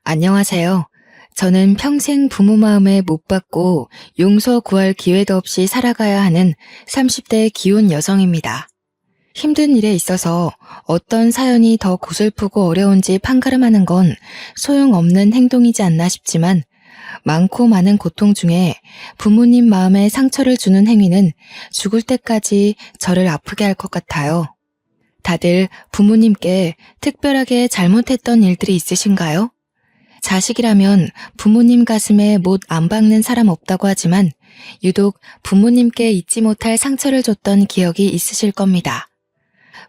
안녕하세요. 저는 평생 부모 마음에 못 받고 용서 구할 기회도 없이 살아가야 하는 30대 기혼 여성입니다. 힘든 일에 있어서 어떤 사연이 더 고슬프고 어려운지 판가름하는 건 소용없는 행동이지 않나 싶지만 많고 많은 고통 중에 부모님 마음에 상처를 주는 행위는 죽을 때까지 저를 아프게 할 것 같아요. 다들 부모님께 특별하게 잘못했던 일들이 있으신가요? 자식이라면 부모님 가슴에 못 안 박는 사람 없다고 하지만 유독 부모님께 잊지 못할 상처를 줬던 기억이 있으실 겁니다.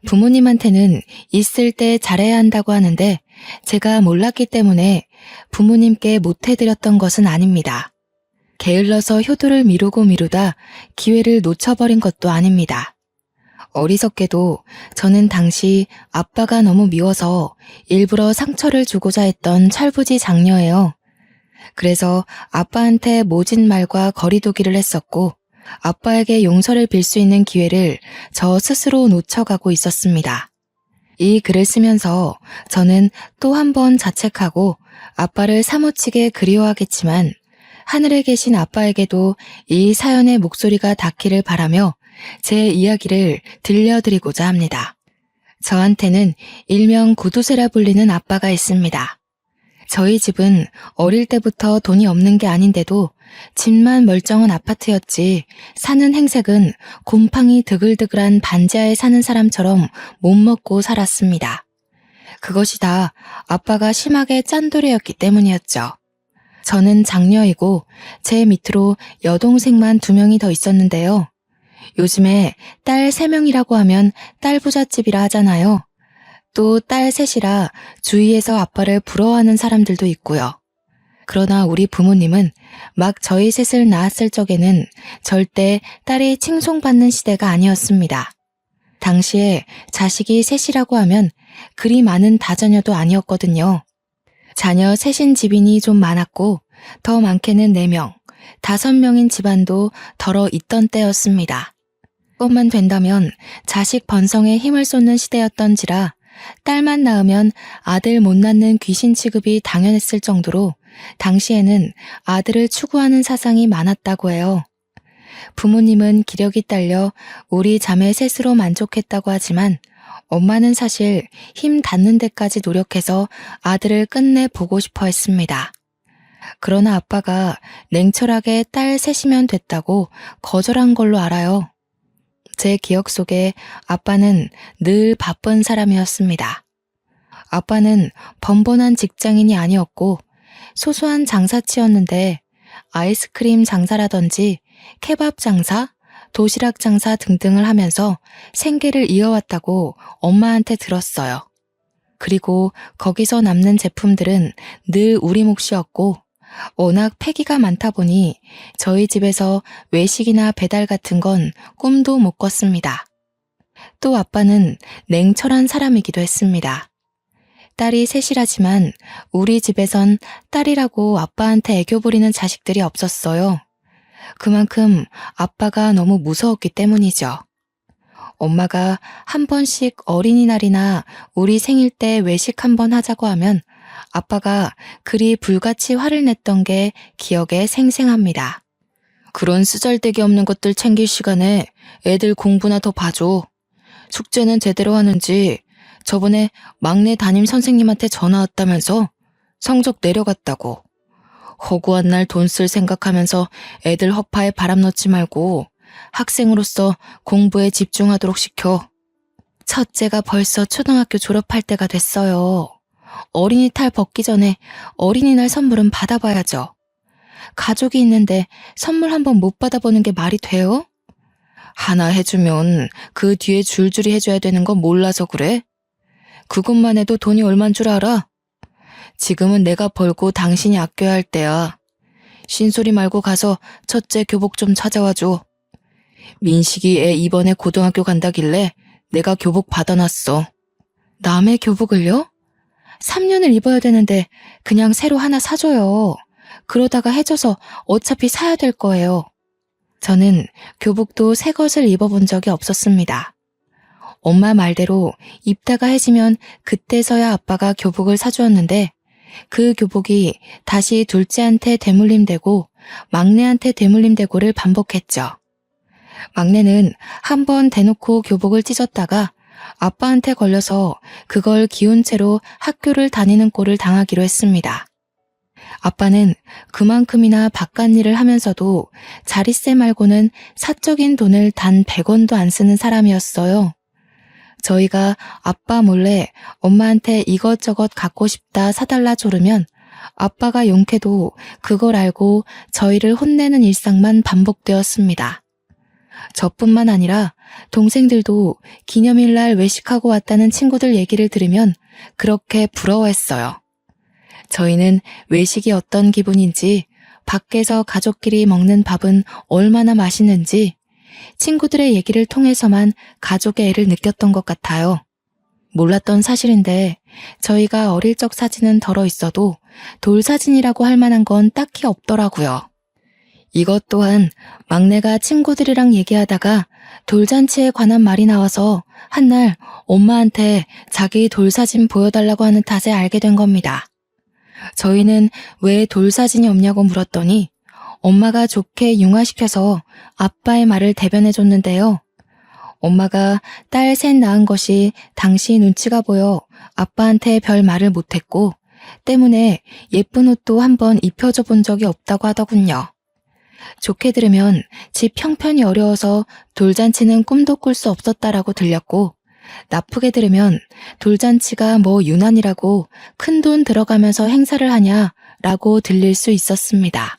부모님한테는 있을 때 잘해야 한다고 하는데 제가 몰랐기 때문에 부모님께 못해드렸던 것은 아닙니다. 게을러서 효도를 미루고 미루다 기회를 놓쳐버린 것도 아닙니다. 어리석게도 저는 당시 아빠가 너무 미워서 일부러 상처를 주고자 했던 철부지 장녀예요. 그래서 아빠한테 모진 말과 거리두기를 했었고 아빠에게 용서를 빌 수 있는 기회를 저 스스로 놓쳐가고 있었습니다. 이 글을 쓰면서 저는 또 한 번 자책하고 아빠를 사무치게 그리워하겠지만 하늘에 계신 아빠에게도 이 사연의 목소리가 닿기를 바라며 제 이야기를 들려드리고자 합니다. 저한테는 일명 구두쇠라 불리는 아빠가 있습니다. 저희 집은 어릴 때부터 돈이 없는 게 아닌데도 집만 멀쩡한 아파트였지 사는 행색은 곰팡이 드글드글한 반지하에 사는 사람처럼 못 먹고 살았습니다. 그것이 다 아빠가 심하게 짠돌이였기 때문이었죠. 저는 장녀이고 제 밑으로 여동생만 2명이 더 있었는데요. 요즘에 딸 3명이라고 하면 딸 부잣집이라 하잖아요. 또 딸 셋이라 주위에서 아빠를 부러워하는 사람들도 있고요. 그러나 우리 부모님은 막 저희 셋을 낳았을 적에는 절대 딸이 칭송받는 시대가 아니었습니다. 당시에 자식이 셋이라고 하면 그리 많은 다자녀도 아니었거든요. 자녀 셋인 집인이 좀 많았고 더 많게는 4명, 5명인 집안도 덜어 있던 때였습니다. 것만 된다면 자식 번성에 힘을 쏟는 시대였던지라 딸만 낳으면 아들 못 낳는 귀신 취급이 당연했을 정도로 당시에는 아들을 추구하는 사상이 많았다고 해요. 부모님은 기력이 딸려 우리 자매 셋으로 만족했다고 하지만 엄마는 사실 힘 닿는 데까지 노력해서 아들을 끝내 보고 싶어 했습니다. 그러나 아빠가 냉철하게 딸 셋이면 됐다고 거절한 걸로 알아요. 제 기억 속에 아빠는 늘 바쁜 사람이었습니다. 아빠는 번번한 직장인이 아니었고 소소한 장사치였는데 아이스크림 장사라든지 케밥 장사, 도시락 장사 등등을 하면서 생계를 이어왔다고 엄마한테 들었어요. 그리고 거기서 남는 제품들은 늘 우리 몫이었고 워낙 폐기가 많다 보니 저희 집에서 외식이나 배달 같은 건 꿈도 못 꿨습니다. 또 아빠는 냉철한 사람이기도 했습니다. 딸이 셋이라지만 우리 집에선 딸이라고 아빠한테 애교 부리는 자식들이 없었어요. 그만큼 아빠가 너무 무서웠기 때문이죠. 엄마가 한 번씩 어린이날이나 우리 생일 때 외식 한 번 하자고 하면 아빠가 그리 불같이 화를 냈던 게 기억에 생생합니다. 그런 쓰잘데기 없는 것들 챙길 시간에 애들 공부나 더 봐줘. 숙제는 제대로 하는지 저번에 막내 담임 선생님한테 전화 왔다면서 성적 내려갔다고. 허구한 날 돈 쓸 생각하면서 애들 허파에 바람 넣지 말고 학생으로서 공부에 집중하도록 시켜. 첫째가 벌써 초등학교 졸업할 때가 됐어요. 어린이 탈 벗기 전에 어린이날 선물은 받아봐야죠. 가족이 있는데 선물 한번 못 받아보는 게 말이 돼요? 하나 해주면 그 뒤에 줄줄이 해줘야 되는 건 몰라서 그래? 그것만 해도 돈이 얼만 줄 알아? 지금은 내가 벌고 당신이 아껴야 할 때야. 쉰소리 말고 가서 첫째 교복 좀 찾아와줘. 민식이 애 이번에 고등학교 간다길래 내가 교복 받아놨어. 남의 교복을요? 3년을 입어야 되는데 그냥 새로 하나 사줘요. 그러다가 해져서 어차피 사야 될 거예요. 저는 교복도 새 것을 입어본 적이 없었습니다. 엄마 말대로 입다가 해지면 그때서야 아빠가 교복을 사주었는데 그 교복이 다시 둘째한테 되물림되고 막내한테 되물림되고를 반복했죠. 막내는 한 번 대놓고 교복을 찢었다가 아빠한테 걸려서 그걸 기운 채로 학교를 다니는 꼴을 당하기로 했습니다. 아빠는 그만큼이나 바깥일을 하면서도 자릿세 말고는 사적인 돈을 단 100원도 안 쓰는 사람이었어요. 저희가 아빠 몰래 엄마한테 이것저것 갖고 싶다 사달라 조르면 아빠가 용케도 그걸 알고 저희를 혼내는 일상만 반복되었습니다. 저뿐만 아니라 동생들도 기념일날 외식하고 왔다는 친구들 얘기를 들으면 그렇게 부러워했어요. 저희는 외식이 어떤 기분인지, 밖에서 가족끼리 먹는 밥은 얼마나 맛있는지 친구들의 얘기를 통해서만 가족의 애를 느꼈던 것 같아요. 몰랐던 사실인데 저희가 어릴 적 사진은 덜어 있어도 돌사진이라고 할 만한 건 딱히 없더라고요. 이것 또한 막내가 친구들이랑 얘기하다가 돌잔치에 관한 말이 나와서 한날 엄마한테 자기 돌사진 보여달라고 하는 탓에 알게 된 겁니다. 저희는 왜 돌사진이 없냐고 물었더니 엄마가 좋게 융화시켜서 아빠의 말을 대변해줬는데요. 엄마가 딸 셋 낳은 것이 당시 눈치가 보여 아빠한테 별 말을 못했고 때문에 예쁜 옷도 한번 입혀줘 본 적이 없다고 하더군요. 좋게 들으면 집 형편이 어려워서 돌잔치는 꿈도 꿀 수 없었다라고 들렸고 나쁘게 들으면 돌잔치가 뭐 유난이라고 큰돈 들어가면서 행사를 하냐라고 들릴 수 있었습니다.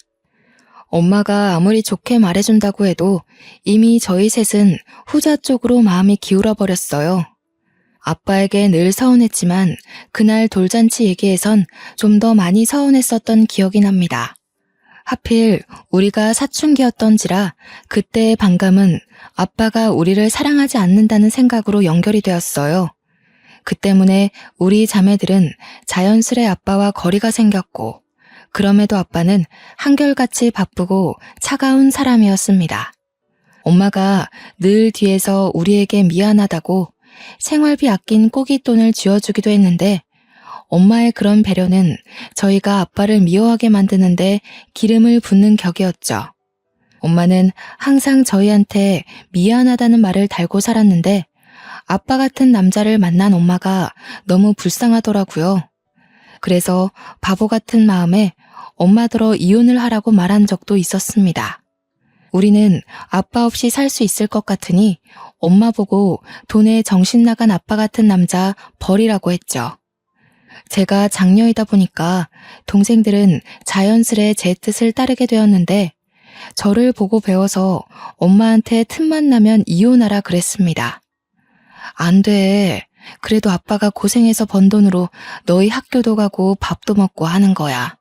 엄마가 아무리 좋게 말해준다고 해도 이미 저희 셋은 후자 쪽으로 마음이 기울어 버렸어요. 아빠에게 늘 서운했지만 그날 돌잔치 얘기에선 좀 더 많이 서운했었던 기억이 납니다. 하필 우리가 사춘기였던지라 그때의 반감은 아빠가 우리를 사랑하지 않는다는 생각으로 연결이 되었어요. 그 때문에 우리 자매들은 자연스레 아빠와 거리가 생겼고 그럼에도 아빠는 한결같이 바쁘고 차가운 사람이었습니다. 엄마가 늘 뒤에서 우리에게 미안하다고 생활비 아낀 꼬깃돈을 쥐어주기도 했는데 엄마의 그런 배려는 저희가 아빠를 미워하게 만드는데 기름을 붓는 격이었죠. 엄마는 항상 저희한테 미안하다는 말을 달고 살았는데 아빠 같은 남자를 만난 엄마가 너무 불쌍하더라고요. 그래서 바보 같은 마음에 엄마더러 이혼을 하라고 말한 적도 있었습니다. 우리는 아빠 없이 살 수 있을 것 같으니 엄마 보고 돈에 정신 나간 아빠 같은 남자 버리라고 했죠. 제가 장녀이다 보니까 동생들은 자연스레 제 뜻을 따르게 되었는데 저를 보고 배워서 엄마한테 틈만 나면 이혼하라 그랬습니다. 안 돼. 그래도 아빠가 고생해서 번 돈으로 너희 학교도 가고 밥도 먹고 하는 거야.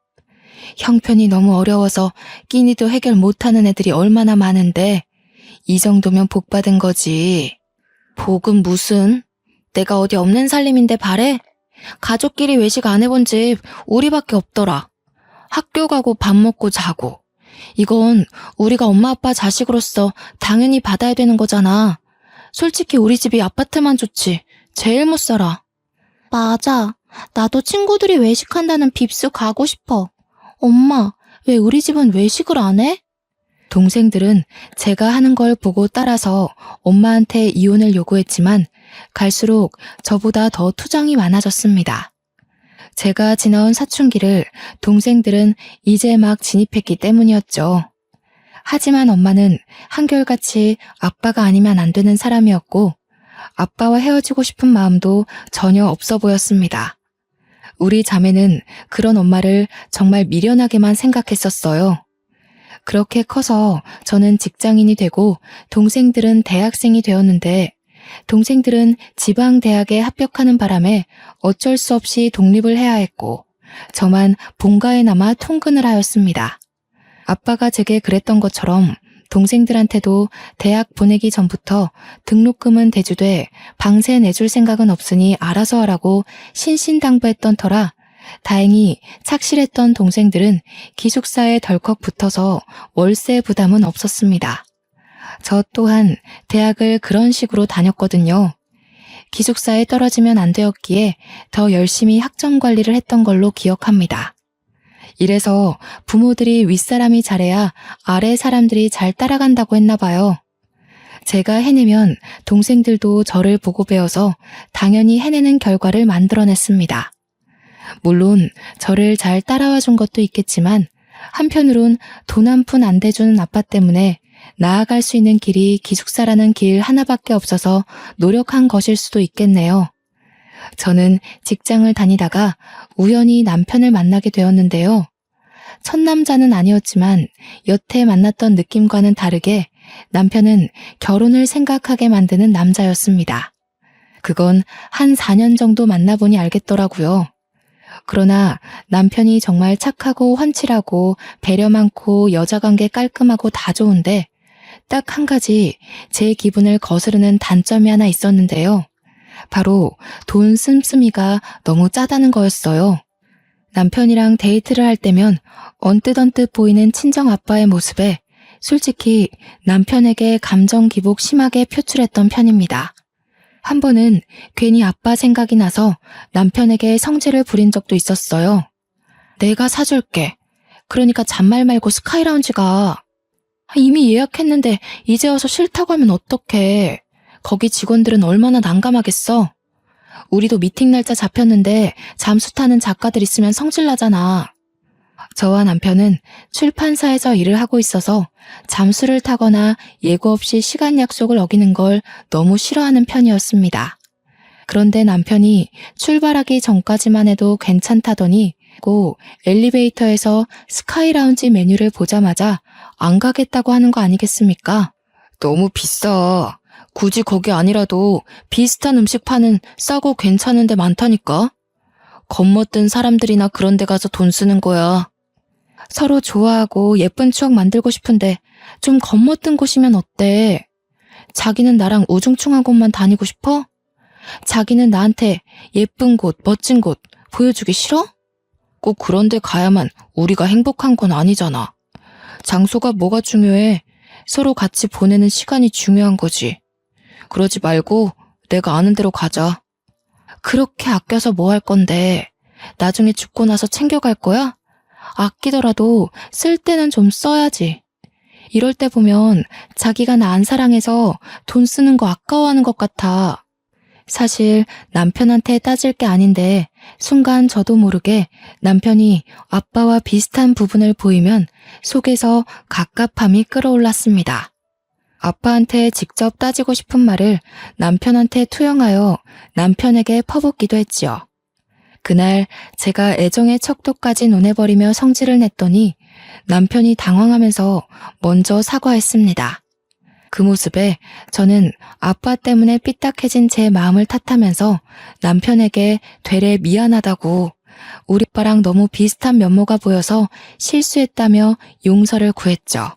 형편이 너무 어려워서 끼니도 해결 못하는 애들이 얼마나 많은데 이 정도면 복 받은 거지. 복은 무슨? 내가 어디 없는 살림인데 바래? 가족끼리 외식 안 해본 집 우리밖에 없더라. 학교 가고 밥 먹고 자고. 이건 우리가 엄마 아빠 자식으로서 당연히 받아야 되는 거잖아. 솔직히 우리 집이 아파트만 좋지. 제일 못 살아. 맞아. 나도 친구들이 외식한다는 빕스 가고 싶어. 엄마, 왜 우리 집은 외식을 안 해? 동생들은 제가 하는 걸 보고 따라서 엄마한테 이혼을 요구했지만 갈수록 저보다 더 투정이 많아졌습니다. 제가 지나온 사춘기를 동생들은 이제 막 진입했기 때문이었죠. 하지만 엄마는 한결같이 아빠가 아니면 안 되는 사람이었고 아빠와 헤어지고 싶은 마음도 전혀 없어 보였습니다. 우리 자매는 그런 엄마를 정말 미련하게만 생각했었어요. 그렇게 커서 저는 직장인이 되고 동생들은 대학생이 되었는데 동생들은 지방대학에 합격하는 바람에 어쩔 수 없이 독립을 해야 했고 저만 본가에 남아 통근을 하였습니다. 아빠가 제게 그랬던 것처럼 동생들한테도 대학 보내기 전부터 등록금은 대주되 방세 내줄 생각은 없으니 알아서 하라고 신신당부했던 터라 다행히 착실했던 동생들은 기숙사에 덜컥 붙어서 월세 부담은 없었습니다. 저 또한 대학을 그런 식으로 다녔거든요. 기숙사에 떨어지면 안 되었기에 더 열심히 학점 관리를 했던 걸로 기억합니다. 이래서 부모들이 윗사람이 잘해야 아래 사람들이 잘 따라간다고 했나 봐요. 제가 해내면 동생들도 저를 보고 배워서 당연히 해내는 결과를 만들어냈습니다. 물론 저를 잘 따라와 준 것도 있겠지만 한편으론 돈 한 푼 안 대주는 아빠 때문에 나아갈 수 있는 길이 기숙사라는 길 하나밖에 없어서 노력한 것일 수도 있겠네요. 저는 직장을 다니다가 우연히 남편을 만나게 되었는데요. 첫 남자는 아니었지만 여태 만났던 느낌과는 다르게 남편은 결혼을 생각하게 만드는 남자였습니다. 그건 한 4년 정도 만나보니 알겠더라고요. 그러나 남편이 정말 착하고 환칠하고 배려 많고 여자관계 깔끔하고 다 좋은데 딱 한 가지 제 기분을 거스르는 단점이 하나 있었는데요. 바로 돈 씀씀이가 너무 짜다는 거였어요. 남편이랑 데이트를 할 때면 언뜻언뜻 보이는 친정 아빠의 모습에 솔직히 남편에게 감정 기복 심하게 표출했던 편입니다. 한 번은 괜히 아빠 생각이 나서 남편에게 성질을 부린 적도 있었어요. 내가 사줄게. 그러니까 잔말 말고 스카이라운지 가. 이미 예약했는데 이제 와서 싫다고 하면 어떡해. 거기 직원들은 얼마나 난감하겠어. 우리도 미팅 날짜 잡혔는데 잠수 타는 작가들 있으면 성질나잖아. 저와 남편은 출판사에서 일을 하고 있어서 잠수를 타거나 예고 없이 시간 약속을 어기는 걸 너무 싫어하는 편이었습니다. 그런데 남편이 출발하기 전까지만 해도 괜찮다더니 고 엘리베이터에서 스카이라운지 메뉴를 보자마자 안 가겠다고 하는 거 아니겠습니까? 너무 비싸. 굳이 거기 아니라도 비슷한 음식 파는 싸고 괜찮은 데 많다니까? 겉멋든 사람들이나 그런 데 가서 돈 쓰는 거야. 서로 좋아하고 예쁜 추억 만들고 싶은데 좀 겉멋든 곳이면 어때? 자기는 나랑 우중충한 곳만 다니고 싶어? 자기는 나한테 예쁜 곳, 멋진 곳 보여주기 싫어? 꼭 그런 데 가야만 우리가 행복한 건 아니잖아. 장소가 뭐가 중요해? 서로 같이 보내는 시간이 중요한 거지. 그러지 말고 내가 아는 데로 가자. 그렇게 아껴서 뭐 할 건데? 나중에 죽고 나서 챙겨갈 거야? 아끼더라도 쓸 때는 좀 써야지. 이럴 때 보면 자기가 나 안 사랑해서 돈 쓰는 거 아까워하는 것 같아. 사실 남편한테 따질 게 아닌데 순간 저도 모르게 남편이 아빠와 비슷한 부분을 보이면 속에서 갑갑함이 끌어올랐습니다. 아빠한테 직접 따지고 싶은 말을 남편한테 투영하여 남편에게 퍼붓기도 했지요. 그날 제가 애정의 척도까지 논해버리며 성질을 냈더니 남편이 당황하면서 먼저 사과했습니다. 그 모습에 저는 아빠 때문에 삐딱해진 제 마음을 탓하면서 남편에게 되레 미안하다고 우리 아빠랑 너무 비슷한 면모가 보여서 실수했다며 용서를 구했죠.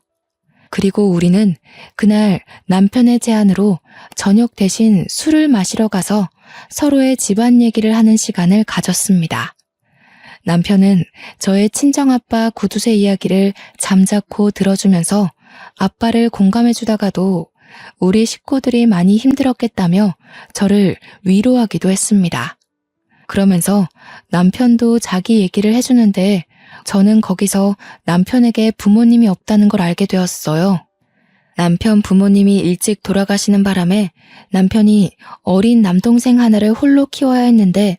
그리고 우리는 그날 남편의 제안으로 저녁 대신 술을 마시러 가서 서로의 집안 얘기를 하는 시간을 가졌습니다. 남편은 저의 친정아빠 구두쇠 이야기를 잠자코 들어주면서 아빠를 공감해주다가도 우리 식구들이 많이 힘들었겠다며 저를 위로하기도 했습니다. 그러면서 남편도 자기 얘기를 해주는데 저는 거기서 남편에게 부모님이 없다는 걸 알게 되었어요. 남편 부모님이 일찍 돌아가시는 바람에 남편이 어린 남동생 하나를 홀로 키워야 했는데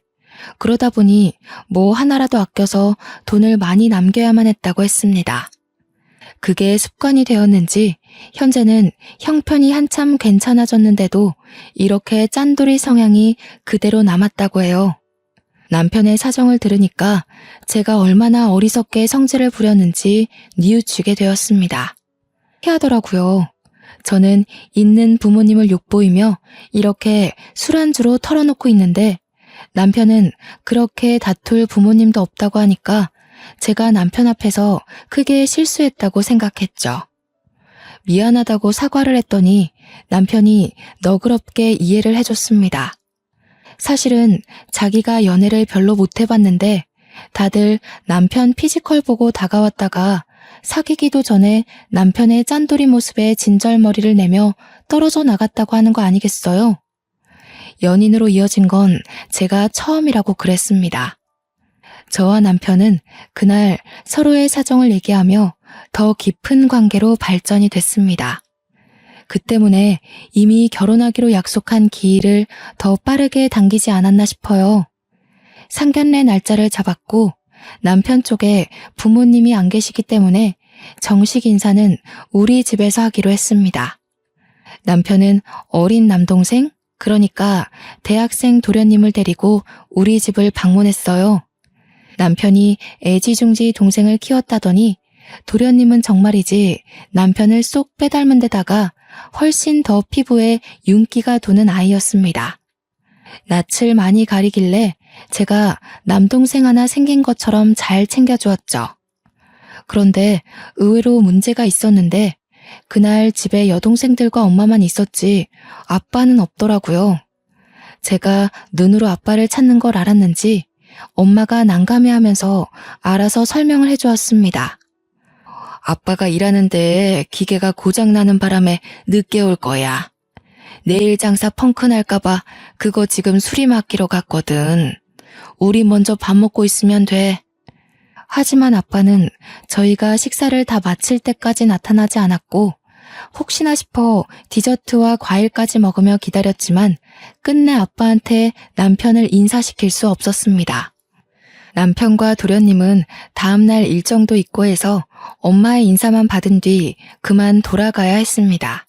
그러다 보니 뭐 하나라도 아껴서 돈을 많이 남겨야만 했다고 했습니다. 그게 습관이 되었는지 현재는 형편이 한참 괜찮아졌는데도 이렇게 짠돌이 성향이 그대로 남았다고 해요. 남편의 사정을 들으니까 제가 얼마나 어리석게 성질을 부렸는지 뉘우치게 되었습니다. 희하더라고요. 저는 있는 부모님을 욕보이며 이렇게 술안주로 털어놓고 있는데 남편은 그렇게 다툴 부모님도 없다고 하니까 제가 남편 앞에서 크게 실수했다고 생각했죠. 미안하다고 사과를 했더니 남편이 너그럽게 이해를 해줬습니다. 사실은 자기가 연애를 별로 못 해봤는데 다들 남편 피지컬 보고 다가왔다가 사귀기도 전에 남편의 짠돌이 모습에 진절머리를 내며 떨어져 나갔다고 하는 거 아니겠어요? 연인으로 이어진 건 제가 처음이라고 그랬습니다. 저와 남편은 그날 서로의 사정을 얘기하며 더 깊은 관계로 발전이 됐습니다. 그 때문에 이미 결혼하기로 약속한 기일을 더 빠르게 당기지 않았나 싶어요. 상견례 날짜를 잡았고 남편 쪽에 부모님이 안 계시기 때문에 정식 인사는 우리 집에서 하기로 했습니다. 남편은 어린 남동생, 그러니까 대학생 도련님을 데리고 우리 집을 방문했어요. 남편이 애지중지 동생을 키웠다더니 도련님은 정말이지 남편을 쏙 빼닮은 데다가 훨씬 더 피부에 윤기가 도는 아이였습니다. 낯을 많이 가리길래 제가 남동생 하나 생긴 것처럼 잘 챙겨주었죠. 그런데 의외로 문제가 있었는데 그날 집에 여동생들과 엄마만 있었지 아빠는 없더라고요. 제가 눈으로 아빠를 찾는 걸 알았는지 엄마가 난감해하면서 알아서 설명을 해주었습니다. 아빠가 일하는데 기계가 고장나는 바람에 늦게 올 거야. 내일 장사 펑크 날까봐 그거 지금 수리 맡기러 갔거든. 우리 먼저 밥 먹고 있으면 돼. 하지만 아빠는 저희가 식사를 다 마칠 때까지 나타나지 않았고 혹시나 싶어 디저트와 과일까지 먹으며 기다렸지만 끝내 아빠한테 남편을 인사시킬 수 없었습니다. 남편과 도련님은 다음날 일정도 있고 해서 엄마의 인사만 받은 뒤 그만 돌아가야 했습니다.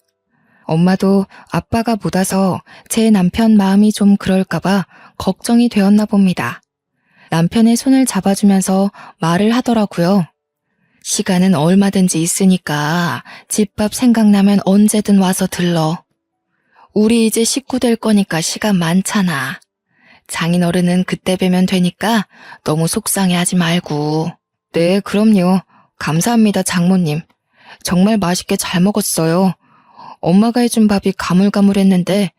엄마도 아빠가 못 와서 제 남편 마음이 좀 그럴까봐 걱정이 되었나 봅니다. 남편의 손을 잡아주면서 말을 하더라고요. 시간은 얼마든지 있으니까 집밥 생각나면 언제든 와서 들러. 우리 이제 식구 될 거니까 시간 많잖아. 장인어른은 그때 뵈면 되니까 너무 속상해하지 말고. 네, 그럼요. 감사합니다, 장모님. 정말 맛있게 잘 먹었어요. 엄마가 해준 밥이 가물가물했는데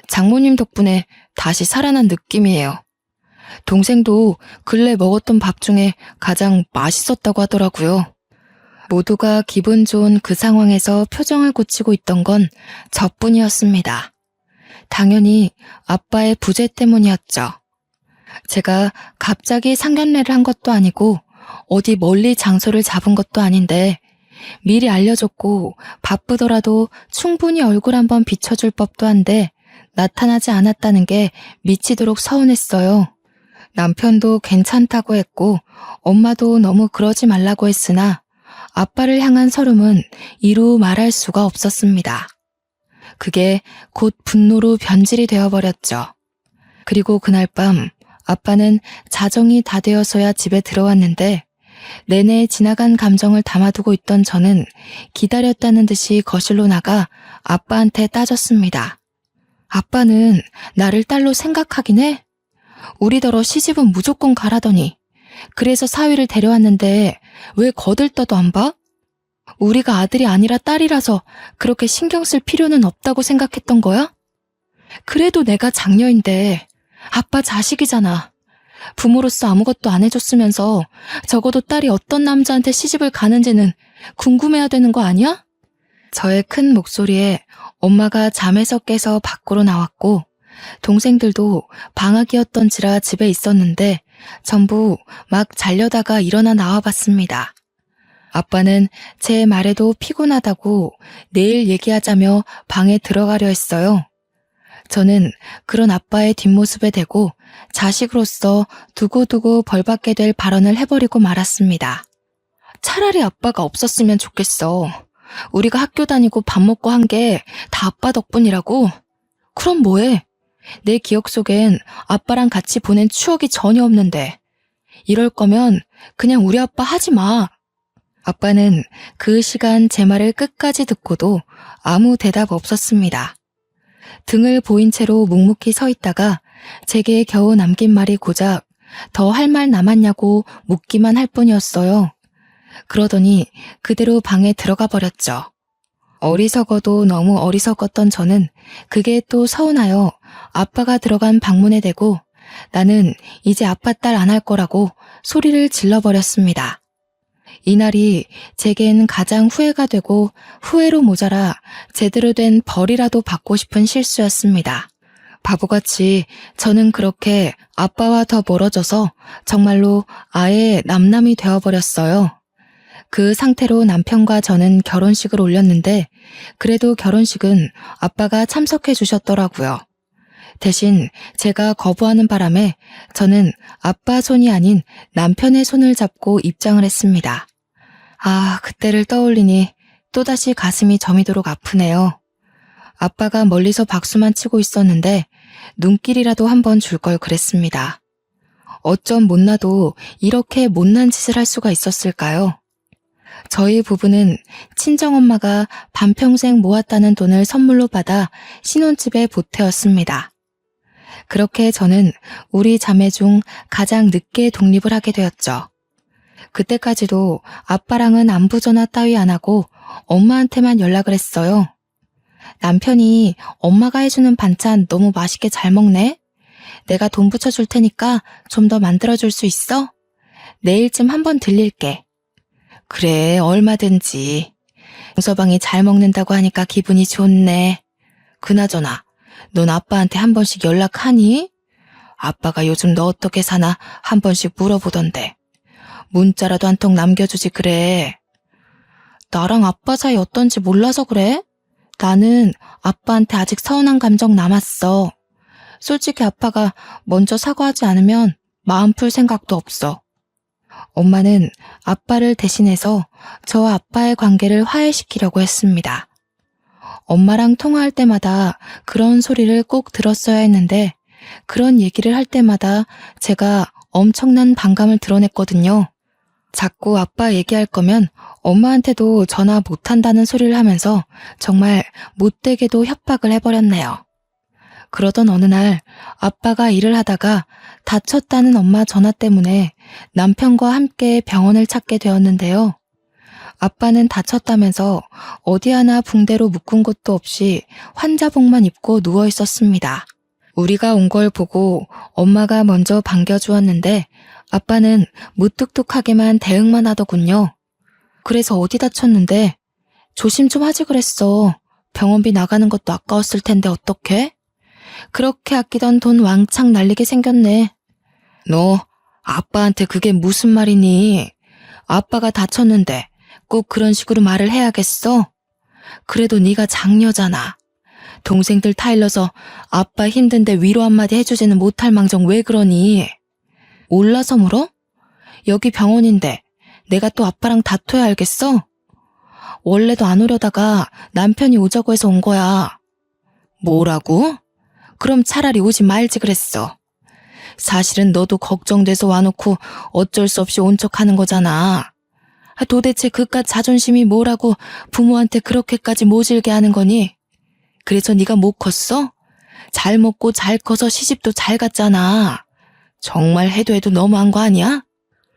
장모님 덕분에 다시 살아난 느낌이에요. 동생도 근래 먹었던 밥 중에 가장 맛있었다고 하더라고요. 모두가 기분 좋은 그 상황에서 표정을 고치고 있던 건 저뿐이었습니다. 당연히 아빠의 부재 때문이었죠. 제가 갑자기 상견례를 한 것도 아니고 어디 멀리 장소를 잡은 것도 아닌데 미리 알려줬고 바쁘더라도 충분히 얼굴 한번 비춰줄 법도 한데 나타나지 않았다는 게 미치도록 서운했어요. 남편도 괜찮다고 했고 엄마도 너무 그러지 말라고 했으나 아빠를 향한 서름은 이루 말할 수가 없었습니다. 그게 곧 분노로 변질이 되어버렸죠. 그리고 그날 밤 아빠는 자정이 다 되어서야 집에 들어왔는데 내내 지나간 감정을 담아두고 있던 저는 기다렸다는 듯이 거실로 나가 아빠한테 따졌습니다. 아빠는 나를 딸로 생각하긴 해? 우리더러 시집은 무조건 가라더니 그래서 사위를 데려왔는데 왜 거들떠도 안 봐? 우리가 아들이 아니라 딸이라서 그렇게 신경 쓸 필요는 없다고 생각했던 거야? 그래도 내가 장녀인데 아빠 자식이잖아. 부모로서 아무것도 안 해줬으면서 적어도 딸이 어떤 남자한테 시집을 가는지는 궁금해야 되는 거 아니야? 저의 큰 목소리에 엄마가 잠에서 깨서 밖으로 나왔고 동생들도 방학이었던지라 집에 있었는데 전부 막 자려다가 일어나 나와봤습니다. 아빠는 제 말에도 피곤하다고 내일 얘기하자며 방에 들어가려 했어요. 저는 그런 아빠의 뒷모습에 대고 자식으로서 두고두고 벌받게 될 발언을 해버리고 말았습니다. 차라리 아빠가 없었으면 좋겠어. 우리가 학교 다니고 밥 먹고 한 게 다 아빠 덕분이라고? 그럼 뭐해? 내 기억 속엔 아빠랑 같이 보낸 추억이 전혀 없는데. 이럴 거면 그냥 우리 아빠 하지 마. 아빠는 그 시간 제 말을 끝까지 듣고도 아무 대답 없었습니다. 등을 보인 채로 묵묵히 서 있다가 제게 겨우 남긴 말이 고작 더 할 말 남았냐고 묻기만 할 뿐이었어요. 그러더니 그대로 방에 들어가 버렸죠. 어리석어도 너무 어리석었던 저는 그게 또 서운하여 아빠가 들어간 방문에 대고 나는 이제 아빠 딸 안 할 거라고 소리를 질러버렸습니다. 이날이 제겐 가장 후회가 되고 후회로 모자라 제대로 된 벌이라도 받고 싶은 실수였습니다. 바보같이 저는 그렇게 아빠와 더 멀어져서 정말로 아예 남남이 되어버렸어요. 그 상태로 남편과 저는 결혼식을 올렸는데 그래도 결혼식은 아빠가 참석해 주셨더라고요. 대신 제가 거부하는 바람에 저는 아빠 손이 아닌 남편의 손을 잡고 입장을 했습니다. 아, 그때를 떠올리니 또다시 가슴이 저미도록 아프네요. 아빠가 멀리서 박수만 치고 있었는데 눈길이라도 한번 줄 걸 그랬습니다. 어쩜 못나도 이렇게 못난 짓을 할 수가 있었을까요? 저희 부부는 친정엄마가 반평생 모았다는 돈을 선물로 받아 신혼집에 보태었습니다. 그렇게 저는 우리 자매 중 가장 늦게 독립을 하게 되었죠. 그때까지도 아빠랑은 안부 전화 따위 안 하고 엄마한테만 연락을 했어요. 남편이 엄마가 해주는 반찬 너무 맛있게 잘 먹네? 내가 돈 붙여줄 테니까 좀 더 만들어줄 수 있어? 내일쯤 한번 들릴게. 그래, 얼마든지. 용서방이 잘 먹는다고 하니까 기분이 좋네. 그나저나 넌 아빠한테 한 번씩 연락하니? 아빠가 요즘 너 어떻게 사나 한 번씩 물어보던데. 문자라도 한 통 남겨주지 그래. 나랑 아빠 사이 어떤지 몰라서 그래? 나는 아빠한테 아직 서운한 감정 남았어. 솔직히 아빠가 먼저 사과하지 않으면 마음 풀 생각도 없어. 엄마는 아빠를 대신해서 저와 아빠의 관계를 화해시키려고 했습니다. 엄마랑 통화할 때마다 그런 소리를 꼭 들었어야 했는데 그런 얘기를 할 때마다 제가 엄청난 반감을 드러냈거든요. 자꾸 아빠 얘기할 거면 엄마한테도 전화 못한다는 소리를 하면서 정말 못되게도 협박을 해버렸네요. 그러던 어느 날 아빠가 일을 하다가 다쳤다는 엄마 전화 때문에 남편과 함께 병원을 찾게 되었는데요. 아빠는 다쳤다면서 어디 하나 붕대로 묶은 곳도 없이 환자복만 입고 누워 있었습니다. 우리가 온 걸 보고 엄마가 먼저 반겨주었는데 아빠는 무뚝뚝하게만 대응만 하더군요. 그래서 어디 다쳤는데? 조심 좀 하지 그랬어. 병원비 나가는 것도 아까웠을 텐데 어떡해? 그렇게 아끼던 돈 왕창 날리게 생겼네. 너 아빠한테 그게 무슨 말이니? 아빠가 다쳤는데 꼭 그런 식으로 말을 해야겠어? 그래도 네가 장녀잖아. 동생들 타일러서 아빠 힘든데 위로 한마디 해주지는 못할 망정 왜 그러니? 올라서 물어? 여기 병원인데 내가 또 아빠랑 다퉈야 알겠어? 원래도 안 오려다가 남편이 오자고 해서 온 거야. 뭐라고? 그럼 차라리 오지 말지 그랬어. 사실은 너도 걱정돼서 와놓고 어쩔 수 없이 온 척하는 거잖아. 도대체 그깟 자존심이 뭐라고 부모한테 그렇게까지 모질게 하는 거니? 그래서 네가 못 컸어? 잘 먹고 잘 커서 시집도 잘 갔잖아. 정말 해도 너무한 거 아니야?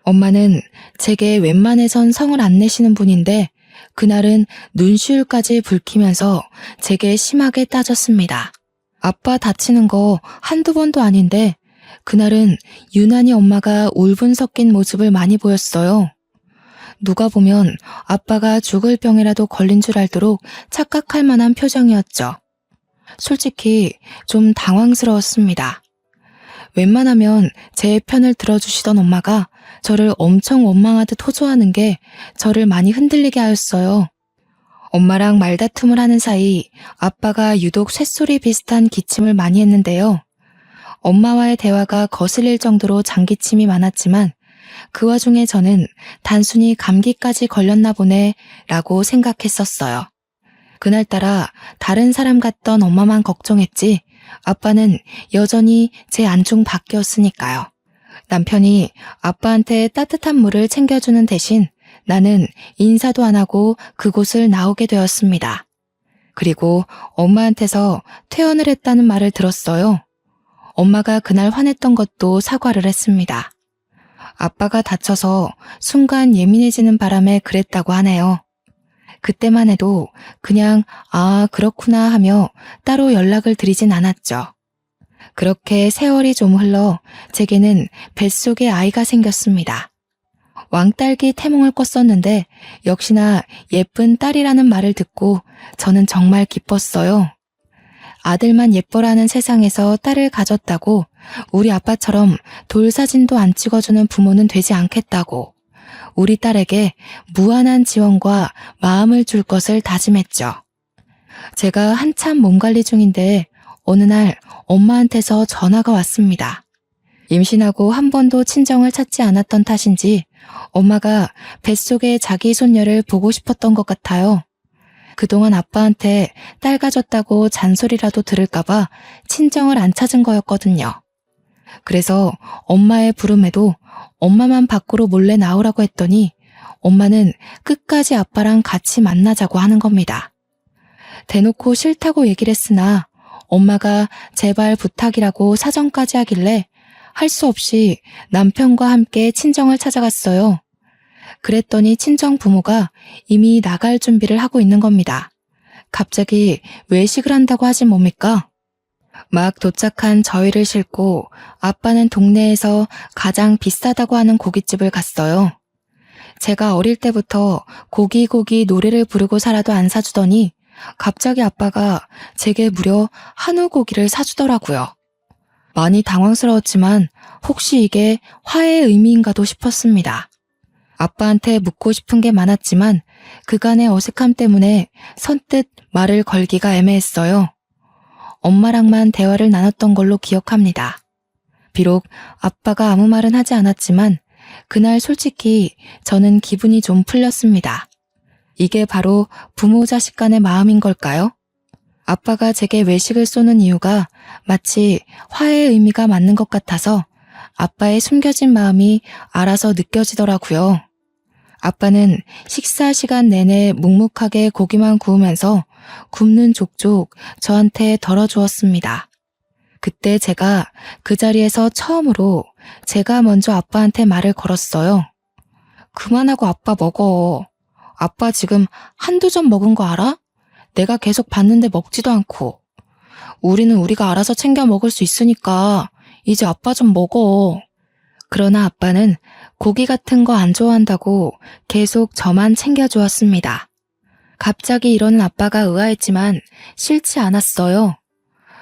엄마는 제게 웬만해선 성을 안 내시는 분인데 그날은 눈시울까지 붉히면서 제게 심하게 따졌습니다. 아빠 다치는 거 한두 번도 아닌데 그날은 유난히 엄마가 울분 섞인 모습을 많이 보였어요. 누가 보면 아빠가 죽을 병이라도 걸린 줄 알도록 착각할 만한 표정이었죠. 솔직히 좀 당황스러웠습니다. 웬만하면 제 편을 들어주시던 엄마가 저를 엄청 원망하듯 호소하는 게 저를 많이 흔들리게 하였어요. 엄마랑 말다툼을 하는 사이 아빠가 유독 쇳소리 비슷한 기침을 많이 했는데요. 엄마와의 대화가 거슬릴 정도로 장기침이 많았지만 그 와중에 저는 단순히 감기까지 걸렸나 보네 라고 생각했었어요. 그날따라 다른 사람 같던 엄마만 걱정했지 아빠는 여전히 제 안중 밖이었으니까요. 남편이 아빠한테 따뜻한 물을 챙겨주는 대신 나는 인사도 안 하고 그곳을 나오게 되었습니다. 그리고 엄마한테서 퇴원을 했다는 말을 들었어요. 엄마가 그날 화냈던 것도 사과를 했습니다. 아빠가 다쳐서 순간 예민해지는 바람에 그랬다고 하네요. 그때만 해도 그냥 아 그렇구나 하며 따로 연락을 드리진 않았죠. 그렇게 세월이 좀 흘러 제게는 뱃속에 아이가 생겼습니다. 왕딸기 태몽을 꿨었는데 역시나 예쁜 딸이라는 말을 듣고 저는 정말 기뻤어요. 아들만 예뻐라는 세상에서 딸을 가졌다고 우리 아빠처럼 돌사진도 안 찍어주는 부모는 되지 않겠다고 우리 딸에게 무한한 지원과 마음을 줄 것을 다짐했죠. 제가 한참 몸 관리 중인데 어느 날 엄마한테서 전화가 왔습니다. 임신하고 한 번도 친정을 찾지 않았던 탓인지 엄마가 뱃속에 자기 손녀를 보고 싶었던 것 같아요. 그동안 아빠한테 딸 가졌다고 잔소리라도 들을까봐 친정을 안 찾은 거였거든요. 그래서 엄마의 부름에도 엄마만 밖으로 몰래 나오라고 했더니 엄마는 끝까지 아빠랑 같이 만나자고 하는 겁니다. 대놓고 싫다고 얘기를 했으나 엄마가 제발 부탁이라고 사정까지 하길래 할 수 없이 남편과 함께 친정을 찾아갔어요. 그랬더니 친정 부모가 이미 나갈 준비를 하고 있는 겁니다. 갑자기 외식을 한다고 하진 뭡니까? 막 도착한 저희를 싣고 아빠는 동네에서 가장 비싸다고 하는 고깃집을 갔어요. 제가 어릴 때부터 고기 노래를 부르고 살아도 안 사주더니 갑자기 아빠가 제게 무려 한우 고기를 사주더라고요. 많이 당황스러웠지만 혹시 이게 화해의 의미인가도 싶었습니다. 아빠한테 묻고 싶은 게 많았지만 그간의 어색함 때문에 선뜻 말을 걸기가 애매했어요. 엄마랑만 대화를 나눴던 걸로 기억합니다. 비록 아빠가 아무 말은 하지 않았지만 그날 솔직히 저는 기분이 좀 풀렸습니다. 이게 바로 부모 자식 간의 마음인 걸까요? 아빠가 제게 외식을 쏘는 이유가 마치 화해의 의미가 맞는 것 같아서 아빠의 숨겨진 마음이 알아서 느껴지더라고요. 아빠는 식사 시간 내내 묵묵하게 고기만 구우면서 굽는 족족 저한테 덜어주었습니다. 그때 제가 그 자리에서 처음으로 제가 먼저 아빠한테 말을 걸었어요. 그만하고 아빠 먹어. 아빠 지금 한두 점 먹은 거 알아? 내가 계속 봤는데 먹지도 않고. 우리는 우리가 알아서 챙겨 먹을 수 있으니까 이제 아빠 좀 먹어. 그러나 아빠는 고기 같은 거 안 좋아한다고 계속 저만 챙겨주었습니다. 갑자기 이러는 아빠가 의아했지만 싫지 않았어요.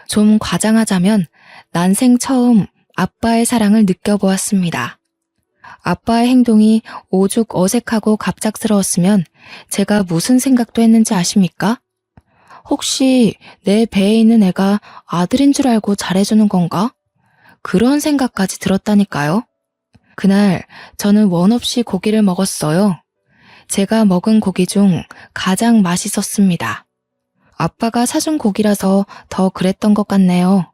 좀 과장하자면 난생 처음 아빠의 사랑을 느껴보았습니다. 아빠의 행동이 오죽 어색하고 갑작스러웠으면 제가 무슨 생각도 했는지 아십니까? 혹시 내 배에 있는 애가 아들인 줄 알고 잘해주는 건가? 그런 생각까지 들었다니까요. 그날 저는 원 없이 고기를 먹었어요. 제가 먹은 고기 중 가장 맛있었습니다. 아빠가 사준 고기라서 더 그랬던 것 같네요.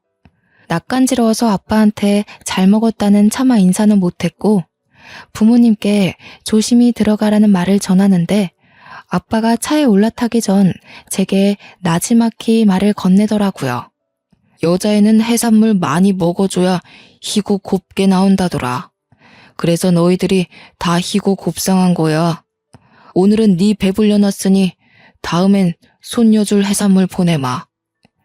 낯간지러워서 아빠한테 잘 먹었다는 차마 인사는 못했고 부모님께 조심히 들어가라는 말을 전하는데 아빠가 차에 올라타기 전 제게 나지막히 말을 건네더라고요. 여자애는 해산물 많이 먹어줘야 희고 곱게 나온다더라. 그래서 너희들이 다 희고 곱상한 거야. 오늘은 네 배불려 놨으니 다음엔 손녀줄 해산물 보내마.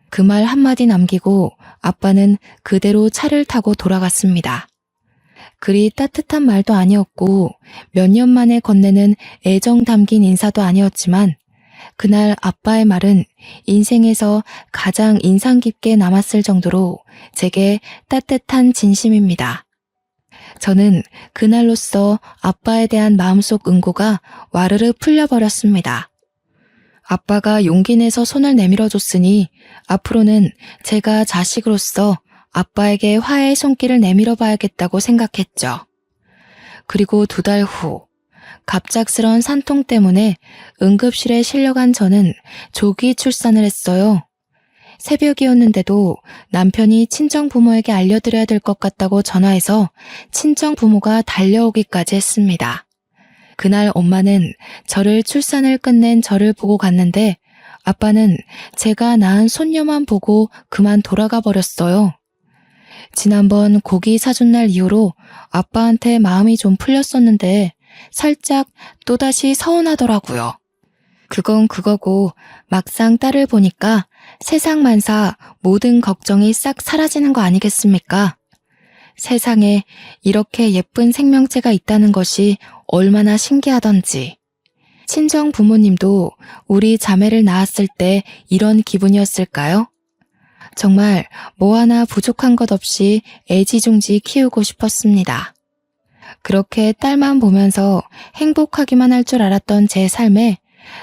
그 말 한마디 남기고 아빠는 그대로 차를 타고 돌아갔습니다. 그리 따뜻한 말도 아니었고 몇 년 만에 건네는 애정 담긴 인사도 아니었지만 그날 아빠의 말은 인생에서 가장 인상 깊게 남았을 정도로 제게 따뜻한 진심입니다. 저는 그날로써 아빠에 대한 마음속 응고가 와르르 풀려버렸습니다. 아빠가 용기 내서 손을 내밀어줬으니 앞으로는 제가 자식으로서 아빠에게 화해의 손길을 내밀어 봐야겠다고 생각했죠. 그리고 2달 후 갑작스런 산통 때문에 응급실에 실려간 저는 조기 출산을 했어요. 새벽이었는데도 남편이 친정 부모에게 알려드려야 될 것 같다고 전화해서 친정 부모가 달려오기까지 했습니다. 그날 엄마는 저를 출산을 끝낸 저를 보고 갔는데 아빠는 제가 낳은 손녀만 보고 그만 돌아가 버렸어요. 지난번 고기 사준 날 이후로 아빠한테 마음이 좀 풀렸었는데 살짝 또다시 서운하더라고요. 그건 그거고 막상 딸을 보니까 세상 만사 모든 걱정이 싹 사라지는 거 아니겠습니까? 세상에 이렇게 예쁜 생명체가 있다는 것이 얼마나 신기하던지. 친정 부모님도 우리 자매를 낳았을 때 이런 기분이었을까요? 정말 뭐 하나 부족한 것 없이 애지중지 키우고 싶었습니다. 그렇게 딸만 보면서 행복하기만 할 줄 알았던 제 삶에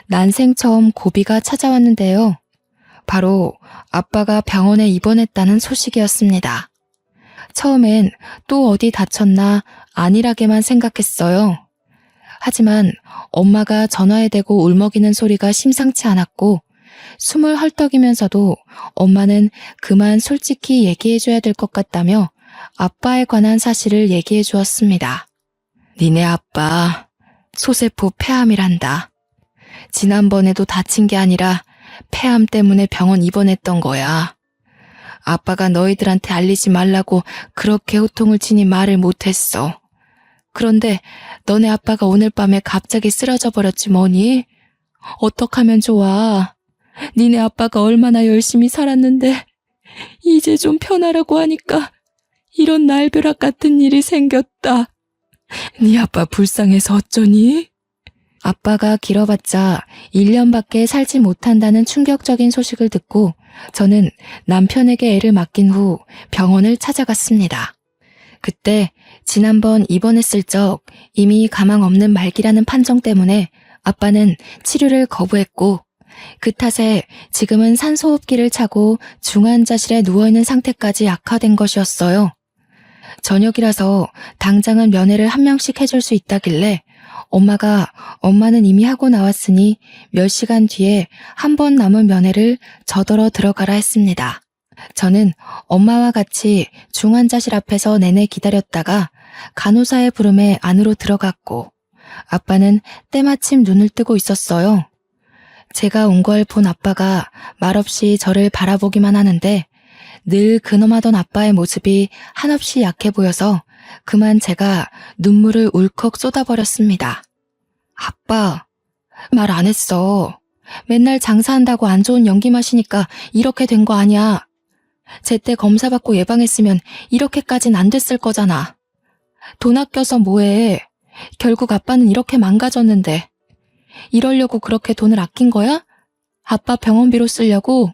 난생 처음 고비가 찾아왔는데요. 바로 아빠가 병원에 입원했다는 소식이었습니다. 처음엔 또 어디 다쳤나 안일하게만 생각했어요. 하지만 엄마가 전화에 대고 울먹이는 소리가 심상치 않았고 숨을 헐떡이면서도 엄마는 그만 솔직히 얘기해줘야 될 것 같다며 아빠에 관한 사실을 얘기해 주었습니다. 니네 아빠 소세포 폐암이란다. 지난번에도 다친 게 아니라 폐암 때문에 병원 입원했던 거야. 아빠가 너희들한테 알리지 말라고 그렇게 호통을 치니 말을 못했어. 그런데 너네 아빠가 오늘 밤에 갑자기 쓰러져 버렸지 뭐니? 어떡하면 좋아. 니네 아빠가 얼마나 열심히 살았는데 이제 좀 편하라고 하니까 이런 날벼락 같은 일이 생겼다. 네 아빠 불쌍해서 어쩌니? 아빠가 길어봤자 1년밖에 살지 못한다는 충격적인 소식을 듣고 저는 남편에게 애를 맡긴 후 병원을 찾아갔습니다. 그때 지난번 입원했을 적 이미 가망 없는 말기라는 판정 때문에 아빠는 치료를 거부했고 그 탓에 지금은 산소호흡기를 차고 중환자실에 누워있는 상태까지 악화된 것이었어요. 저녁이라서 당장은 면회를 한 명씩 해줄 수 있다길래 엄마는 이미 하고 나왔으니 몇 시간 뒤에 한 번 남은 면회를 저더러 들어가라 했습니다. 저는 엄마와 같이 중환자실 앞에서 내내 기다렸다가 간호사의 부름에 안으로 들어갔고 아빠는 때마침 눈을 뜨고 있었어요. 제가 온 걸 본 아빠가 말없이 저를 바라보기만 하는데 늘 근엄하던 아빠의 모습이 한없이 약해 보여서 그만 제가 눈물을 울컥 쏟아버렸습니다. 아빠, 말 안 했어. 맨날 장사한다고 안 좋은 연기 마시니까 이렇게 된 거 아니야. 제때 검사받고 예방했으면 이렇게까진 안 됐을 거잖아. 돈 아껴서 뭐해. 결국 아빠는 이렇게 망가졌는데. 이러려고 그렇게 돈을 아낀 거야? 아빠 병원비로 쓰려고?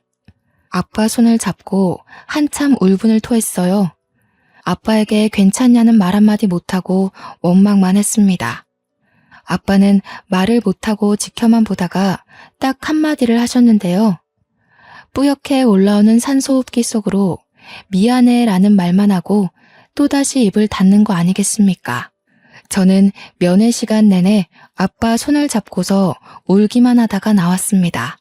아빠 손을 잡고 한참 울분을 토했어요. 아빠에게 괜찮냐는 말 한마디 못하고 원망만 했습니다. 아빠는 말을 못하고 지켜만 보다가 딱 한마디를 하셨는데요. 뿌옇게 올라오는 산소호흡기 속으로 미안해라는 말만 하고 또다시 입을 닫는 거 아니겠습니까? 저는 면회 시간 내내 아빠 손을 잡고서 울기만 하다가 나왔습니다.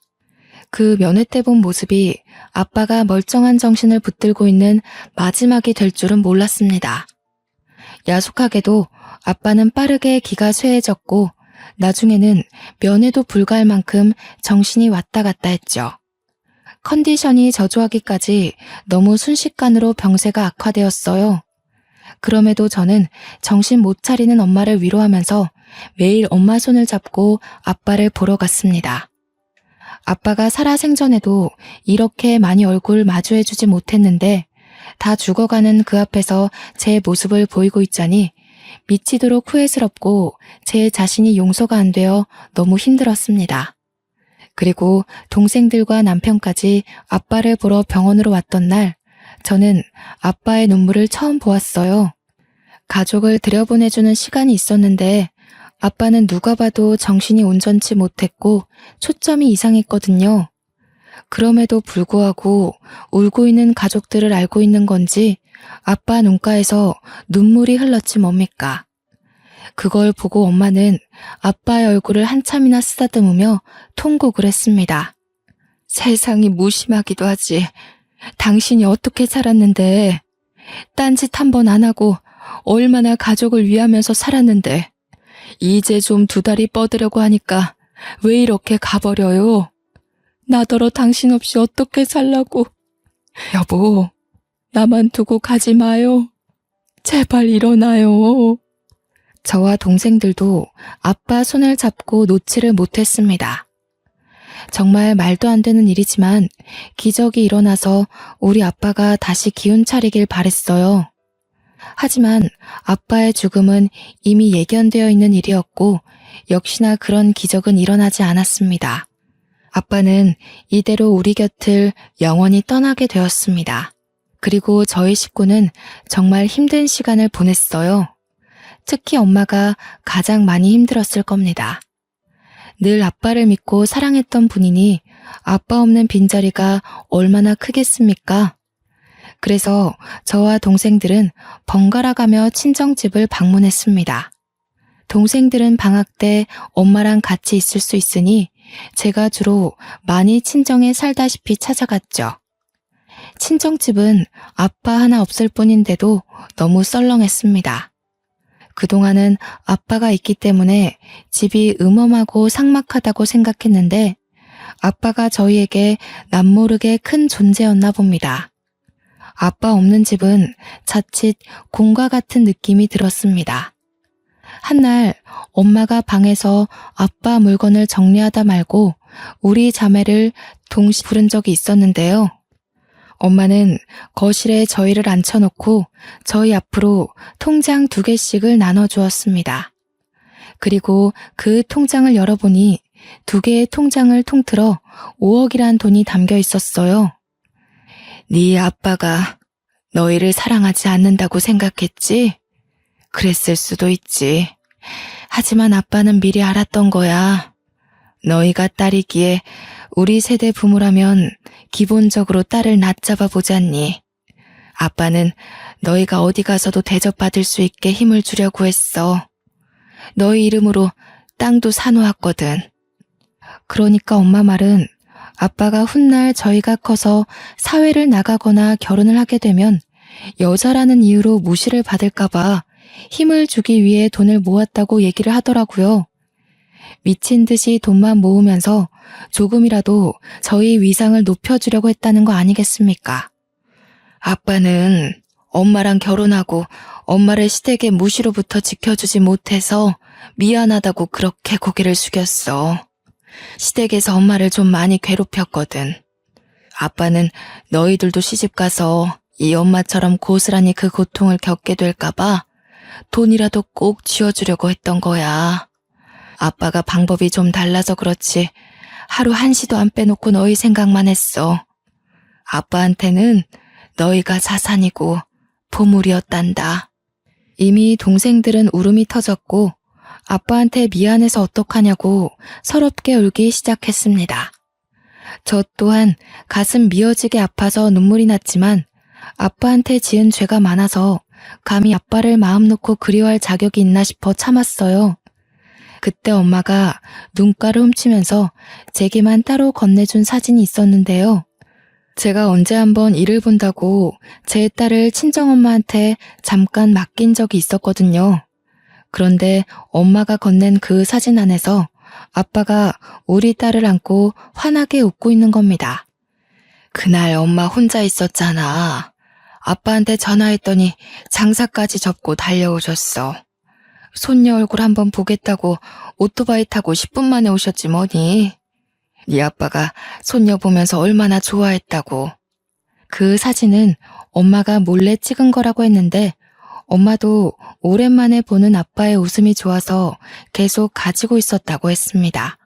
그 면회 때 본 모습이 아빠가 멀쩡한 정신을 붙들고 있는 마지막이 될 줄은 몰랐습니다. 야속하게도 아빠는 빠르게 기가 쇠해졌고 나중에는 면회도 불가할 만큼 정신이 왔다 갔다 했죠. 컨디션이 저조하기까지 너무 순식간으로 병세가 악화되었어요. 그럼에도 저는 정신 못 차리는 엄마를 위로하면서 매일 엄마 손을 잡고 아빠를 보러 갔습니다. 아빠가 살아생전에도 이렇게 많이 얼굴 마주해주지 못했는데 다 죽어가는 그 앞에서 제 모습을 보이고 있자니 미치도록 후회스럽고 제 자신이 용서가 안 되어 너무 힘들었습니다. 그리고 동생들과 남편까지 아빠를 보러 병원으로 왔던 날 저는 아빠의 눈물을 처음 보았어요. 가족을 들여보내주는 시간이 있었는데 아빠는 누가 봐도 정신이 온전치 못했고 초점이 이상했거든요. 그럼에도 불구하고 울고 있는 가족들을 알고 있는 건지 아빠 눈가에서 눈물이 흘렀지 뭡니까. 그걸 보고 엄마는 아빠의 얼굴을 한참이나 쓰다듬으며 통곡을 했습니다. 세상이 무심하기도 하지. 당신이 어떻게 살았는데. 딴짓 한 번 안 하고 얼마나 가족을 위하면서 살았는데. 이제 좀 두 다리 뻗으려고 하니까 왜 이렇게 가버려요? 나더러 당신 없이 어떻게 살라고. 여보, 나만 두고 가지 마요. 제발 일어나요. 저와 동생들도 아빠 손을 잡고 놓지를 못했습니다. 정말 말도 안 되는 일이지만 기적이 일어나서 우리 아빠가 다시 기운 차리길 바랬어요. 하지만 아빠의 죽음은 이미 예견되어 있는 일이었고 역시나 그런 기적은 일어나지 않았습니다. 아빠는 이대로 우리 곁을 영원히 떠나게 되었습니다. 그리고 저희 식구는 정말 힘든 시간을 보냈어요. 특히 엄마가 가장 많이 힘들었을 겁니다. 늘 아빠를 믿고 사랑했던 분이니 아빠 없는 빈자리가 얼마나 크겠습니까? 그래서 저와 동생들은 번갈아 가며 친정집을 방문했습니다. 동생들은 방학 때 엄마랑 같이 있을 수 있으니 제가 주로 많이 친정에 살다시피 찾아갔죠. 친정집은 아빠 하나 없을 뿐인데도 너무 썰렁했습니다. 그동안은 아빠가 있기 때문에 집이 음험하고 삭막하다고 생각했는데 아빠가 저희에게 남모르게 큰 존재였나 봅니다. 아빠 없는 집은 자칫 공과 같은 느낌이 들었습니다. 한날 엄마가 방에서 아빠 물건을 정리하다 말고 우리 자매를 동시 부른 적이 있었는데요. 엄마는 거실에 저희를 앉혀놓고 저희 앞으로 통장 2개씩을 나눠주었습니다. 그리고 그 통장을 열어보니 2개의 통장을 통틀어 5억이란 돈이 담겨 있었어요. 네 아빠가 너희를 사랑하지 않는다고 생각했지? 그랬을 수도 있지. 하지만 아빠는 미리 알았던 거야. 너희가 딸이기에 우리 세대 부모라면 기본적으로 딸을 낮잡아 보잖니. 아빠는 너희가 어디 가서도 대접받을 수 있게 힘을 주려고 했어. 너희 이름으로 땅도 사놓았거든. 그러니까 엄마 말은 아빠가 훗날 저희가 커서 사회를 나가거나 결혼을 하게 되면 여자라는 이유로 무시를 받을까봐 힘을 주기 위해 돈을 모았다고 얘기를 하더라고요. 미친 듯이 돈만 모으면서 조금이라도 저희 위상을 높여주려고 했다는 거 아니겠습니까? 아빠는 엄마랑 결혼하고 엄마를 시댁의 무시로부터 지켜주지 못해서 미안하다고 그렇게 고개를 숙였어. 시댁에서 엄마를 좀 많이 괴롭혔거든. 아빠는 너희들도 시집가서 이 엄마처럼 고스란히 그 고통을 겪게 될까봐 돈이라도 꼭 쥐어주려고 했던 거야. 아빠가 방법이 좀 달라서 그렇지 하루 한시도 안 빼놓고 너희 생각만 했어. 아빠한테는 너희가 자산이고 보물이었단다. 이미 동생들은 울음이 터졌고 아빠한테 미안해서 어떡하냐고 서럽게 울기 시작했습니다. 저 또한 가슴 미어지게 아파서 눈물이 났지만 아빠한테 지은 죄가 많아서 감히 아빠를 마음 놓고 그리워할 자격이 있나 싶어 참았어요. 그때 엄마가 눈가를 훔치면서 제게만 따로 건네준 사진이 있었는데요. 제가 언제 한번 일을 본다고 제 딸을 친정엄마한테 잠깐 맡긴 적이 있었거든요. 그런데 엄마가 건넨 그 사진 안에서 아빠가 우리 딸을 안고 환하게 웃고 있는 겁니다. 그날 엄마 혼자 있었잖아. 아빠한테 전화했더니 장사까지 접고 달려오셨어. 손녀 얼굴 한번 보겠다고 오토바이 타고 10분 만에 오셨지 뭐니. 네 아빠가 손녀 보면서 얼마나 좋아했다고. 그 사진은 엄마가 몰래 찍은 거라고 했는데 엄마도 오랜만에 보는 아빠의 웃음이 좋아서 계속 가지고 있었다고 했습니다.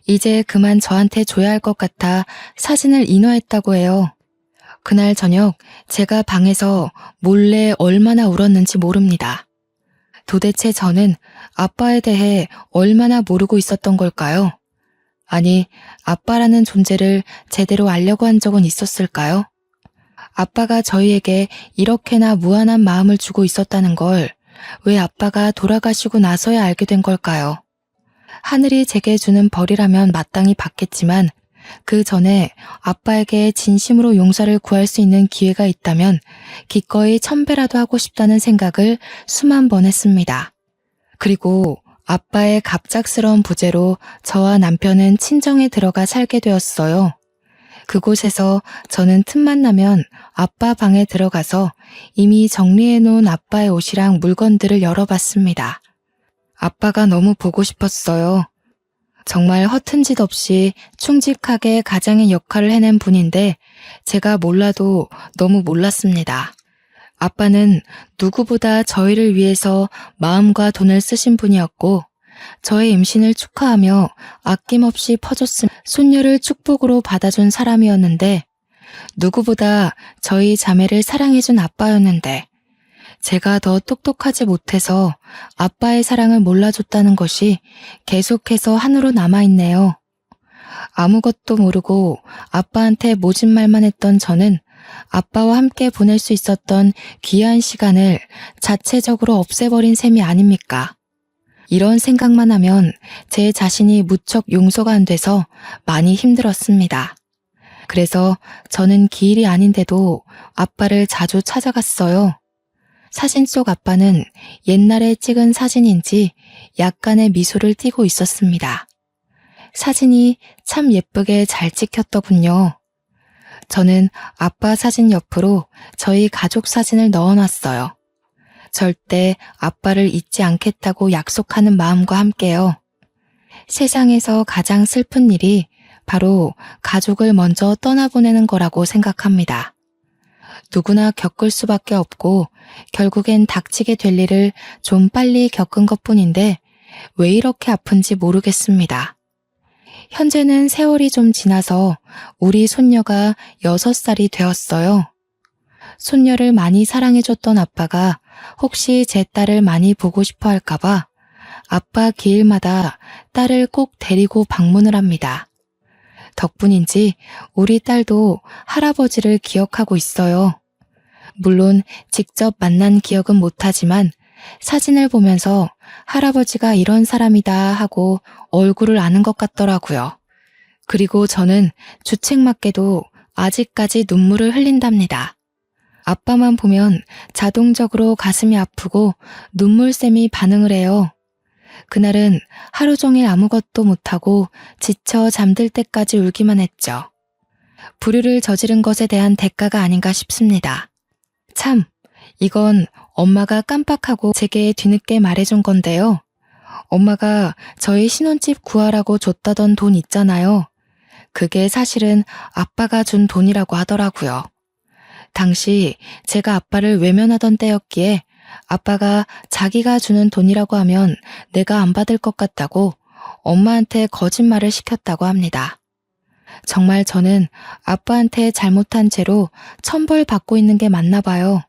이제 그만 저한테 줘야 할 것 같아 사진을 인화했다고 해요. 그날 저녁 제가 방에서 몰래 얼마나 울었는지 모릅니다. 도대체 저는 아빠에 대해 얼마나 모르고 있었던 걸까요? 아니, 아빠라는 존재를 제대로 알려고 한 적은 있었을까요? 아빠가 저희에게 이렇게나 무한한 마음을 주고 있었다는 걸 왜 아빠가 돌아가시고 나서야 알게 된 걸까요? 하늘이 제게 주는 벌이라면 마땅히 받겠지만 그 전에 아빠에게 진심으로 용서를 구할 수 있는 기회가 있다면 기꺼이 1000배라도 하고 싶다는 생각을 수만 번 했습니다. 그리고 아빠의 갑작스러운 부재로 저와 남편은 친정에 들어가 살게 되었어요. 그곳에서 저는 틈만 나면 아빠 방에 들어가서 이미 정리해놓은 아빠의 옷이랑 물건들을 열어봤습니다. 아빠가 너무 보고 싶었어요. 정말 허튼 짓 없이 충직하게 가장의 역할을 해낸 분인데 제가 몰라도 너무 몰랐습니다. 아빠는 누구보다 저희를 위해서 마음과 돈을 쓰신 분이었고 저의 임신을 축하하며 아낌없이 퍼줬음 손녀를 축복으로 받아준 사람이었는데 누구보다 저희 자매를 사랑해준 아빠였는데 제가 더 똑똑하지 못해서 아빠의 사랑을 몰라줬다는 것이 계속해서 한으로 남아있네요. 아무것도 모르고 아빠한테 모진 말만 했던 저는 아빠와 함께 보낼 수 있었던 귀한 시간을 자체적으로 없애버린 셈이 아닙니까? 이런 생각만 하면 제 자신이 무척 용서가 안 돼서 많이 힘들었습니다. 그래서 저는 기일이 아닌데도 아빠를 자주 찾아갔어요. 사진 속 아빠는 옛날에 찍은 사진인지 약간의 미소를 띠고 있었습니다. 사진이 참 예쁘게 잘 찍혔더군요. 저는 아빠 사진 옆으로 저희 가족 사진을 넣어놨어요. 절대 아빠를 잊지 않겠다고 약속하는 마음과 함께요. 세상에서 가장 슬픈 일이 바로 가족을 먼저 떠나보내는 거라고 생각합니다. 누구나 겪을 수밖에 없고 결국엔 닥치게 될 일을 좀 빨리 겪은 것뿐인데 왜 이렇게 아픈지 모르겠습니다. 현재는 세월이 좀 지나서 우리 손녀가 6살이 되었어요. 손녀를 많이 사랑해줬던 아빠가 혹시 제 딸을 많이 보고 싶어 할까봐 아빠 기일마다 딸을 꼭 데리고 방문을 합니다. 덕분인지 우리 딸도 할아버지를 기억하고 있어요. 물론 직접 만난 기억은 못하지만 사진을 보면서 할아버지가 이런 사람이다 하고 얼굴을 아는 것 같더라고요. 그리고 저는 주책맞게도 아직까지 눈물을 흘린답니다. 아빠만 보면 자동적으로 가슴이 아프고 눈물샘이 반응을 해요. 그날은 하루 종일 아무것도 못하고 지쳐 잠들 때까지 울기만 했죠. 불효를 저지른 것에 대한 대가가 아닌가 싶습니다. 참, 이건 엄마가 깜빡하고 제게 뒤늦게 말해준 건데요. 엄마가 저희 신혼집 구하라고 줬다던 돈 있잖아요. 그게 사실은 아빠가 준 돈이라고 하더라고요. 당시 제가 아빠를 외면하던 때였기에 아빠가 자기가 주는 돈이라고 하면 내가 안 받을 것 같다고 엄마한테 거짓말을 시켰다고 합니다. 정말 저는 아빠한테 잘못한 죄로 천벌받고 있는 게 맞나 봐요.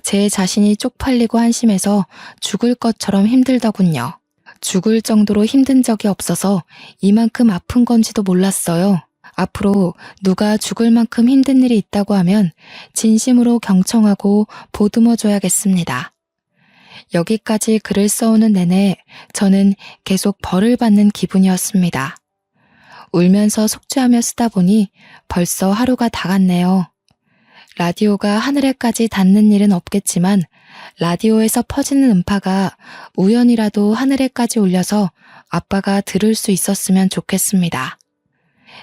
제 자신이 쪽팔리고 한심해서 죽을 것처럼 힘들더군요. 죽을 정도로 힘든 적이 없어서 이만큼 아픈 건지도 몰랐어요. 앞으로 누가 죽을 만큼 힘든 일이 있다고 하면 진심으로 경청하고 보듬어줘야겠습니다. 여기까지 글을 써오는 내내 저는 계속 벌을 받는 기분이었습니다. 울면서 속죄하며 쓰다 보니 벌써 하루가 다 갔네요. 라디오가 하늘에까지 닿는 일은 없겠지만 라디오에서 퍼지는 음파가 우연이라도 하늘에까지 울려서 아빠가 들을 수 있었으면 좋겠습니다.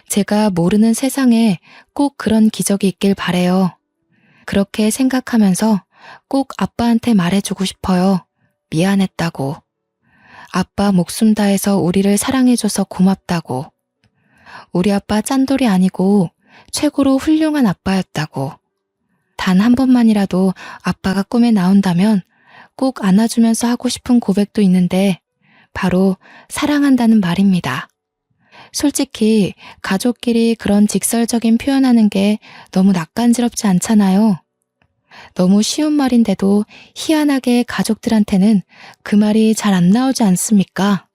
제가 모르는 세상에 꼭 그런 기적이 있길 바래요. 그렇게 생각하면서 꼭 아빠한테 말해주고 싶어요. 미안했다고. 아빠 목숨 다해서 우리를 사랑해줘서 고맙다고. 우리 아빠 짠돌이 아니고 최고로 훌륭한 아빠였다고. 단 한 번만이라도 아빠가 꿈에 나온다면 꼭 안아주면서 하고 싶은 고백도 있는데 바로 사랑한다는 말입니다. 솔직히 가족끼리 그런 직설적인 표현하는 게 너무 낯간지럽지 않잖아요. 너무 쉬운 말인데도 희한하게 가족들한테는 그 말이 잘 안 나오지 않습니까?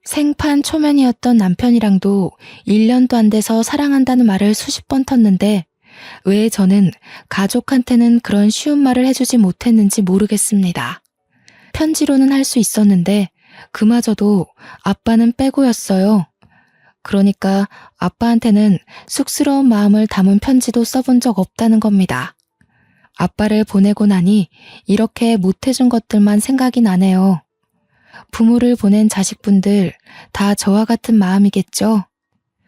생판 초면이었던 남편이랑도 1년도 안 돼서 사랑한다는 말을 수십 번 텄는데 왜 저는 가족한테는 그런 쉬운 말을 해주지 못했는지 모르겠습니다. 편지로는 할 수 있었는데 그마저도 아빠는 빼고였어요. 그러니까 아빠한테는 쑥스러운 마음을 담은 편지도 써본 적 없다는 겁니다. 아빠를 보내고 나니 이렇게 못해준 것들만 생각이 나네요. 부모를 보낸 자식분들 다 저와 같은 마음이겠죠?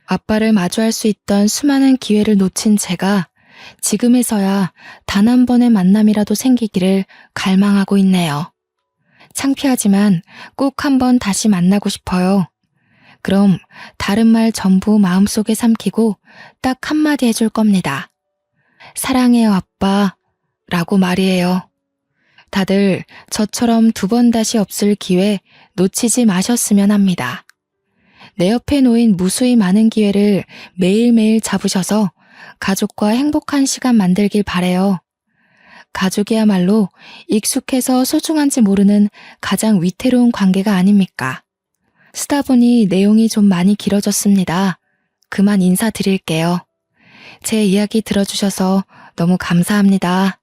아빠를 마주할 수 있던 수많은 기회를 놓친 제가 지금에서야 단 한 번의 만남이라도 생기기를 갈망하고 있네요. 창피하지만 꼭 한번 다시 만나고 싶어요. 그럼 다른 말 전부 마음속에 삼키고 딱 한마디 해줄 겁니다. 사랑해요, 아빠. 라고 말이에요. 다들 저처럼 두 번 다시 없을 기회 놓치지 마셨으면 합니다. 내 옆에 놓인 무수히 많은 기회를 매일매일 잡으셔서 가족과 행복한 시간 만들길 바래요. 가족이야말로 익숙해서 소중한지 모르는 가장 위태로운 관계가 아닙니까? 쓰다 보니 내용이 좀 많이 길어졌습니다. 그만 인사드릴게요. 제 이야기 들어주셔서 너무 감사합니다.